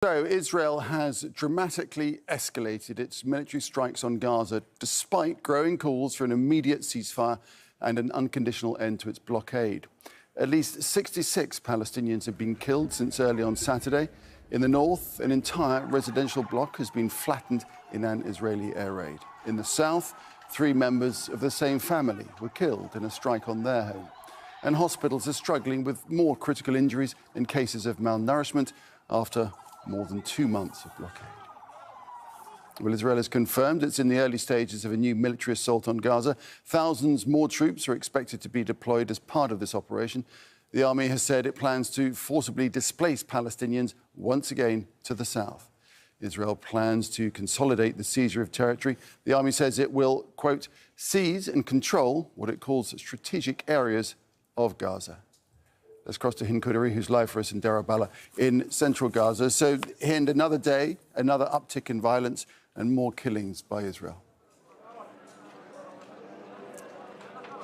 So Israel has dramatically escalated its military strikes on Gaza despite growing calls for an immediate ceasefire and an unconditional end to its blockade. At least 66 Palestinians have been killed since early on Saturday. In the north, an entire residential block has been flattened in an Israeli air raid. In the south, 3 members of the same family were killed in a strike on their home. And hospitals are struggling with more critical injuries and cases of malnourishment after more than 2 months of blockade. Well, Israel has confirmed it's in the early stages of a new military assault on Gaza. Thousands more troops are expected to be deployed as part of this operation. The army has said it plans to forcibly displace Palestinians once again to the south. Israel plans to consolidate the seizure of territory. The army says it will, quote, seize and control what it calls strategic areas of Gaza. Let's cross to Hind, who's live for us in Deir al-Balah in central Gaza. So, Hind, another day, another uptick in violence and more killings by Israel.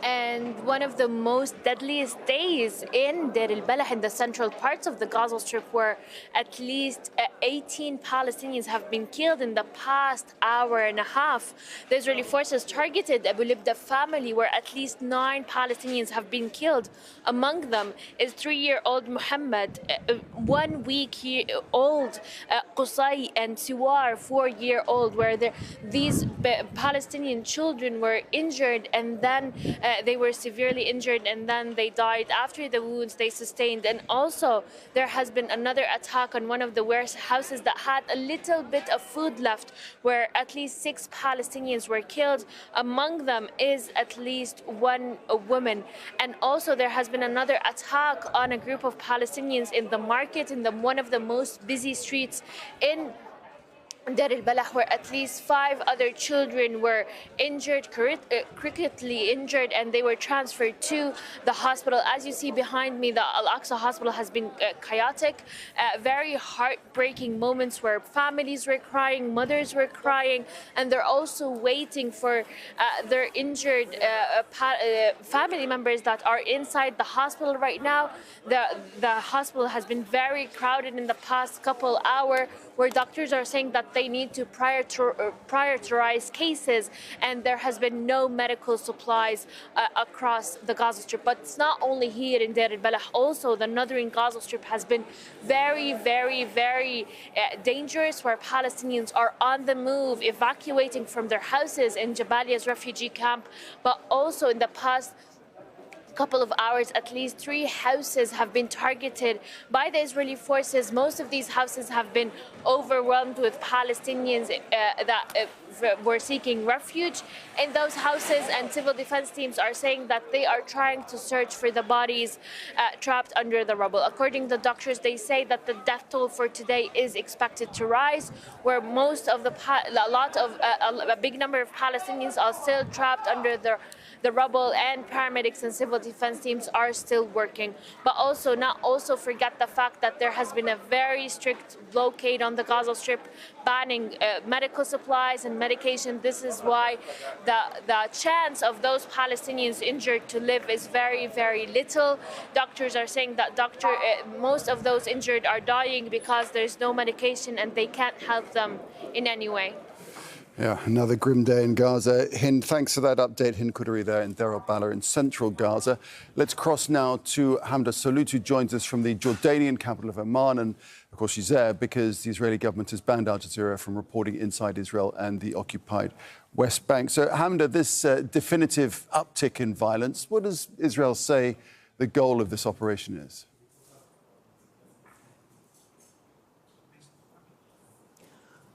And one of the most deadliest days in Deir al-Balah, in the central parts of the Gaza Strip, where at least 18 Palestinians have been killed in the past hour and a half. The Israeli forces targeted Abu Libda family, where at least 9 Palestinians have been killed. Among them is 3-year-old Muhammad, 1-week-old Qusay, and Siwar, 4-year-old, where these Palestinian children were injured and then they were severely injured and then they died after the wounds they sustained. And also there has been another attack on one of the warehouses that had a little bit of food left, where at least 6 Palestinians were killed. Among them is at least 1 woman. And also there has been another attack on a group of Palestinians in the market, in one of the most busy streets in Deir al-Balah, where at least 5 other children were injured, critically injured, and they were transferred to the hospital. As you see behind me, the Al-Aqsa hospital has been chaotic, very heartbreaking moments where families were crying, mothers were crying, and they're also waiting for their injured family members that are inside the hospital right now. The hospital has been very crowded in the past couple hours, where doctors are saying that they need to prioritize cases, and there has been no medical supplies across the Gaza Strip. But it's not only here in Deir al-Balah, also the northern Gaza Strip has been very, very, very dangerous, where Palestinians are on the move, evacuating from their houses in Jabalia's refugee camp. But also in the past couple of hours, at least 3 houses have been targeted by the Israeli forces. Most of these houses have been overwhelmed with Palestinians that were seeking refuge in those houses, and civil defense teams are saying that they are trying to search for the bodies trapped under the rubble. According to doctors, they say that the death toll for today is expected to rise, where most of a big number of Palestinians are still trapped under the rubble, and paramedics and civil defense teams are still working. But also not forget the fact that there has been a very strict blockade on the Gaza Strip, banning medical supplies and medication. This is why the chance of those Palestinians injured to live is very, very little. Doctors are saying that most of those injured are dying because there's no medication and they can't help them in any way. Yeah, another grim day in Gaza. Hind, thanks for that update. Hind there in Deir al-Balah in central Gaza. Let's cross now to Hamdah Salhut, who joins us from the Jordanian capital of Amman. And, of course, she's there because the Israeli government has banned Al Jazeera from reporting inside Israel and the occupied West Bank. So, Hamdah, this definitive uptick in violence, what does Israel say the goal of this operation is?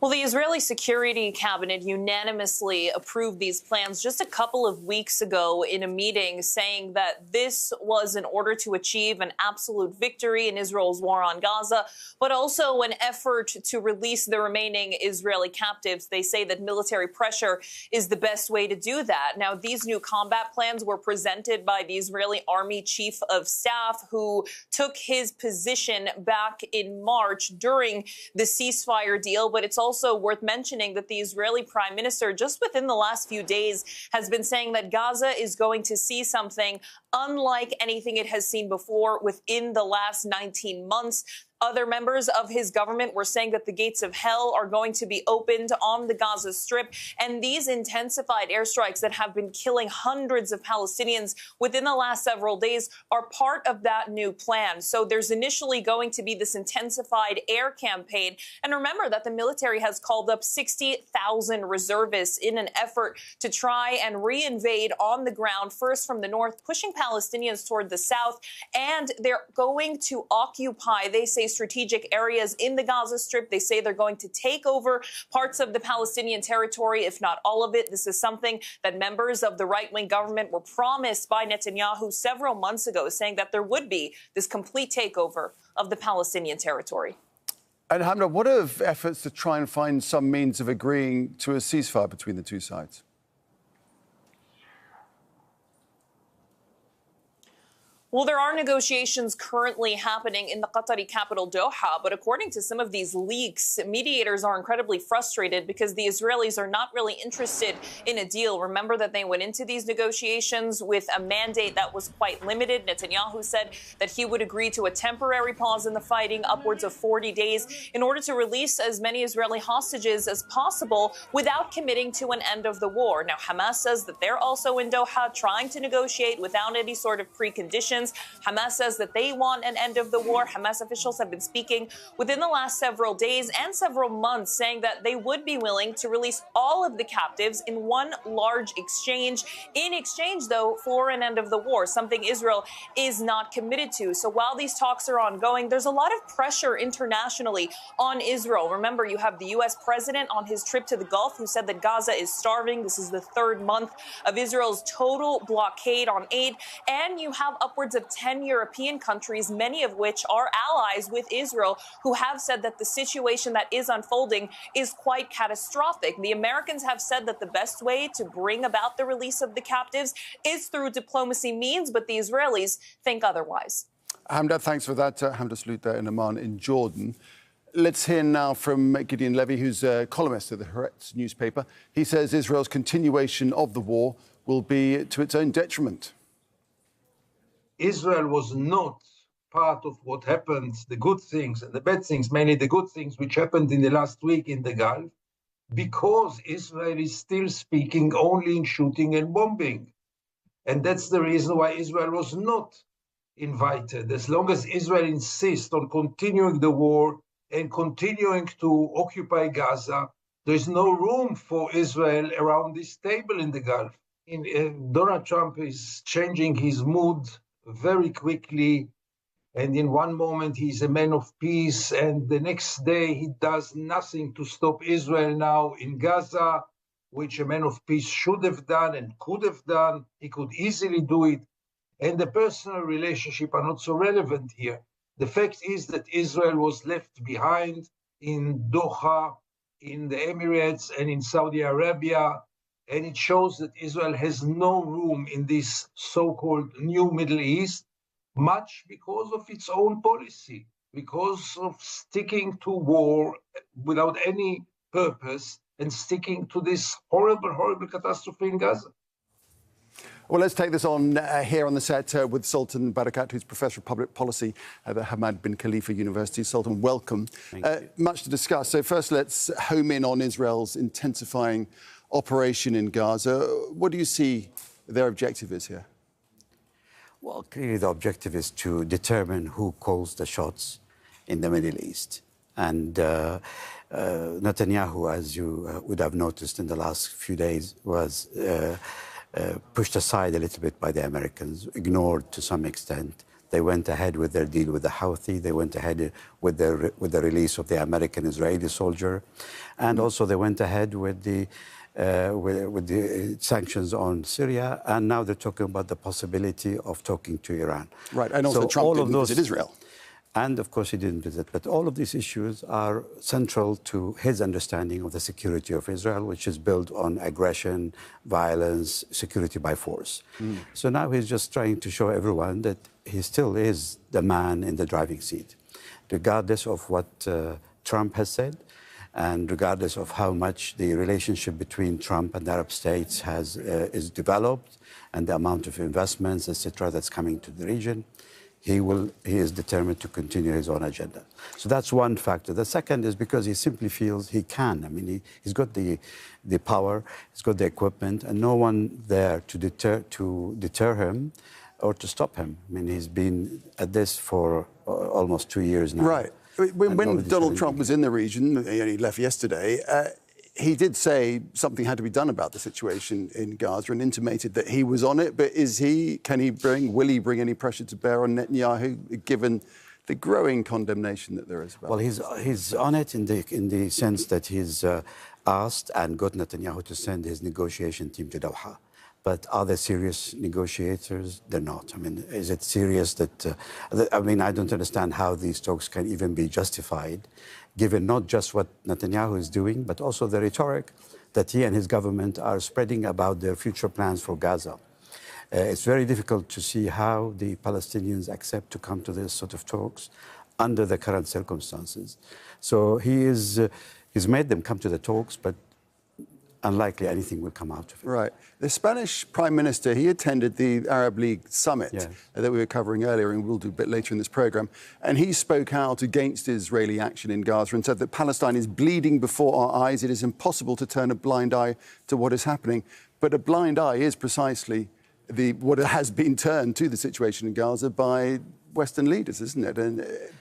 Well, the Israeli Security Cabinet unanimously approved these plans just a couple of weeks ago in a meeting, saying that this was in order to achieve an absolute victory in Israel's war on Gaza, but also an effort to release the remaining Israeli captives. They say that military pressure is the best way to do that. Now, these new combat plans were presented by the Israeli Army Chief of Staff, who took his position back in March during the ceasefire deal, but it's also worth mentioning that the Israeli Prime Minister, just within the last few days, has been saying that Gaza is going to see something unlike anything it has seen before within the last 19 months. Other members of his government were saying that the gates of hell are going to be opened on the Gaza Strip. And these intensified airstrikes that have been killing hundreds of Palestinians within the last several days are part of that new plan. So there's initially going to be this intensified air campaign. And remember that the military has called up 60,000 reservists in an effort to try and reinvade on the ground, first from the north, pushing Palestinians toward the south. And they're going to occupy, they say, strategic areas in the Gaza Strip. They say they're going to take over parts of the Palestinian territory, if not all of it. This is something that members of the right-wing government were promised by Netanyahu several months ago, saying that there would be this complete takeover of the Palestinian territory. And Hamdah, what are efforts to try and find some means of agreeing to a ceasefire between the two sides? Well, there are negotiations currently happening in the Qatari capital, Doha, but according to some of these leaks, mediators are incredibly frustrated because the Israelis are not really interested in a deal. Remember that they went into these negotiations with a mandate that was quite limited. Netanyahu said that he would agree to a temporary pause in the fighting, upwards of 40 days, in order to release as many Israeli hostages as possible without committing to an end of the war. Now, Hamas says that they're also in Doha trying to negotiate without any sort of preconditions. Hamas says that they want an end of the war. Hamas officials have been speaking within the last several days and several months, saying that they would be willing to release all of the captives in one large exchange. In exchange, though, for an end of the war, something Israel is not committed to. So while these talks are ongoing, there's a lot of pressure internationally on Israel. Remember, you have the U.S. president on his trip to the Gulf who said that Gaza is starving. This is the third month of Israel's total blockade on aid. And you have upwards of 10 European countries, many of which are allies with Israel, who have said that the situation that is unfolding is quite catastrophic. The Americans have said that the best way to bring about the release of the captives is through diplomacy means, but the Israelis think otherwise. Hamdah, thanks for that. Hamdah Salhut there in Amman in Jordan. Let's hear now from Gideon Levy, who's a columnist at the Haaretz newspaper. He says Israel's continuation of the war will be to its own detriment. Israel was not part of what happened, the good things and the bad things, mainly the good things which happened in the last week in the Gulf, because Israel is still speaking only in shooting and bombing. And that's the reason why Israel was not invited. As long as Israel insists on continuing the war and continuing to occupy Gaza, there's no room for Israel around this table in the Gulf. Donald Trump is changing his mood very quickly, and in one moment he's a man of peace, and the next day he does nothing to stop Israel now in Gaza, which a man of peace should have done and could have done. He could easily do it, and the personal relationship are not so relevant here. The fact is that Israel was left behind in Doha, in the Emirates, and in Saudi Arabia. And it shows that Israel has no room in this so-called new Middle East, much because of its own policy, because of sticking to war without any purpose and sticking to this horrible, horrible catastrophe in Gaza. Well, let's take this on here on the set with Sultan Barakat, who's Professor of Public Policy at the Hamad Bin Khalifa University. Sultan, welcome. Thank you. Much to discuss. So first, let's home in on Israel's intensifying operation in Gaza. What do you see their objective is here? Well, clearly the objective is to determine who calls the shots in the Middle East. And Netanyahu, as you would have noticed in the last few days, was pushed aside a little bit by the Americans, ignored to some extent. They went ahead with their deal with the Houthi. They went ahead with the release of the American-Israeli soldier. And also they went ahead with the sanctions on Syria, and now they're talking about the possibility of talking to Iran. Right, and also so Trump didn't visit Israel. And of course he didn't visit, but all of these issues are central to his understanding of the security of Israel, which is built on aggression, violence, security by force. So now he's just trying to show everyone that he still is the man in the driving seat, regardless of what Trump has said, and regardless of how much the relationship between Trump and the Arab states is developed, and the amount of investments, etc., that's coming to the region. he is determined to continue his own agenda. So that's one factor. The second is because he simply feels he can. I mean, he's got the power, he's got the equipment, and no one there to deter him or to stop him. I mean, he's been at this for almost 2 years now. Right. When Donald Trump was in the region, he only left yesterday, he did say something had to be done about the situation in Gaza and intimated that he was on it. But will he bring any pressure to bear on Netanyahu, given the growing condemnation that there is about Well, he's on it in the sense that he's asked and got Netanyahu to send his negotiation team to Doha. But are they serious negotiators? They're not. I mean, is it serious that... I mean, I don't understand how these talks can even be justified, given not just what Netanyahu is doing, but also the rhetoric that he and his government are spreading about their future plans for Gaza. It's very difficult to see how the Palestinians accept to come to this sort of talks under the current circumstances. So he's made them come to the talks, but unlikely anything will come out of it. Right. The Spanish Prime Minister, he attended the Arab League summit that we were covering earlier, and we'll do a bit later in this programme. And he spoke out against Israeli action in Gaza and said that Palestine is bleeding before our eyes. It is impossible to turn a blind eye to what is happening. But a blind eye is precisely what has been turned to the situation in Gaza by Western leaders, isn't it?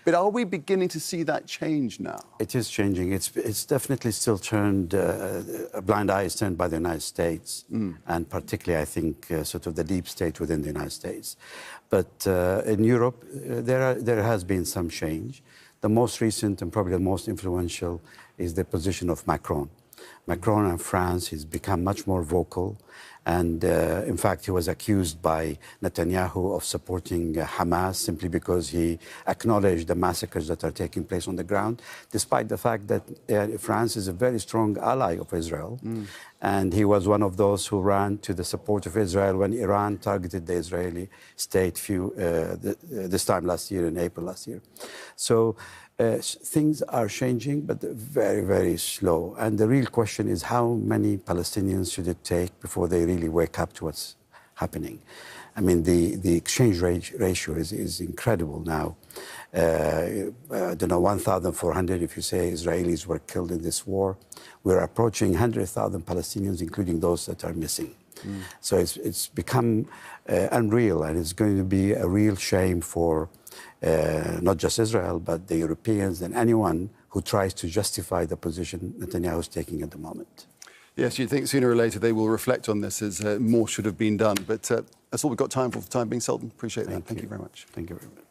But are we beginning to see that change now? It is changing. It's definitely still turned, a blind eye is turned by the United States, and particularly, I think, sort of the deep state within the United States. But in Europe, there has been some change. The most recent and probably the most influential is the position of Macron. Macron in France has become much more vocal. And in fact, he was accused by Netanyahu of supporting Hamas simply because he acknowledged the massacres that are taking place on the ground, despite the fact that France is a very strong ally of Israel. And he was one of those who ran to the support of Israel when Iran targeted the Israeli state this time last year, in April last year. So things are changing, but very, very slow. And the real question is, how many Palestinians should it take before they really wake up to what's happening? I mean, the exchange ratio is incredible now. I don't know, 1,400 if you say Israelis were killed in this war. We're approaching 100,000 Palestinians, including those that are missing. So it's become unreal, and it's going to be a real shame for not just Israel, but the Europeans and anyone who tries to justify the position Netanyahu is taking at the moment. Yes, you'd think sooner or later they will reflect on this, as more should have been done. But that's all we've got time for the time being, Sultan. Appreciate that. Thank you very much. Thank you very much.